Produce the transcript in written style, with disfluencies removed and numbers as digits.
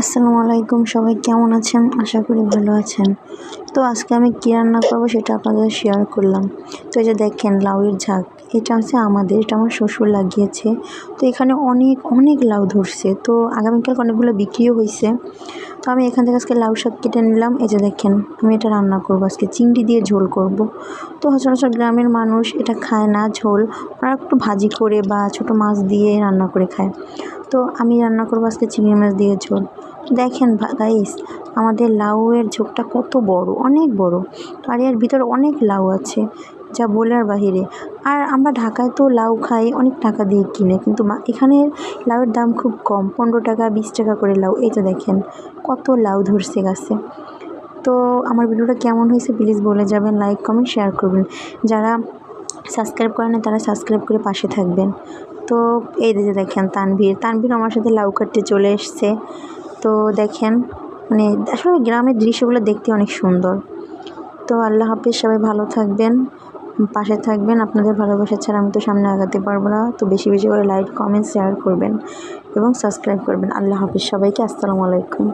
আসসালামু আলাইকুম, সবাই কেমন আছেন? আশা করি ভালো আছেন। তো আজকে আমি কী রান্না করবো সেটা আপনাদের শেয়ার করলাম। তো এই যে দেখেন লাউয়ের ঝাঁক, এটা হচ্ছে এটা আমার শ্বশুর লাগিয়েছে। তো এখানে অনেক অনেক লাউ ধরছে, তো আগামীকাল অনেকগুলো বিক্রিও হয়েছে। তো আমি এখান থেকে আজকে লাউ শাক কেটে নিলাম। এই যে দেখেন আমি এটা রান্না করবো, আজকে চিংড়ি দিয়ে ঝোল করব। তো সচরাচর গ্রামের মানুষ এটা খায় না ঝোল, ওরা একটু ভাজি করে বা ছোটো মাছ দিয়ে রান্না করে খায়। তো আমি রান্না করবো আজকে চিংড়ি মাছ দিয়ে ঝোল। দেখেন গাইস, আমাদের লাউয়ের ঝোঁকটা কত বড়, অনেক বড়। আর এর ভিতরে অনেক লাউ আছে, যা বলার বাহিরে। আর আমরা ঢাকায় তো লাউ খাই অনেক টাকা দিয়ে কিনে, কিন্তু এখানে লাউয়ের দাম খুব কম, 15 টাকা 20 টাকা করে লাউ। এই যে দেখেন কত লাউ ধরছে গাছে। তো আমার ভিডিওটা কেমন হয়েছে প্লিজ বলে যাবেন, লাইক কমেন্ট শেয়ার করবেন। যারা সাবস্ক্রাইব করেন না তারা সাবস্ক্রাইব করে পাশে থাকবেন। তো এই যে দেখেন তানভীর আমার সাথে লাউ কাটতে চলে এসছে। তো দেখেন মানে আসলে গ্রামের দৃশ্যগুলো দেখতে অনেক সুন্দর। তো আল্লাহ হাফিজ, সবাই ভালো থাকবেন, পাশে থাকবেন। আপনাদের ভালোবাসা ছাড়া আমি তো সামনে আগাতে পারবো না। তো বেশি বেশি করে লাইক কমেন্ট শেয়ার করবেন এবং সাবস্ক্রাইব করবেন। আল্লাহ হাফিজ সবাইকে, আসসালামু আলাইকুম।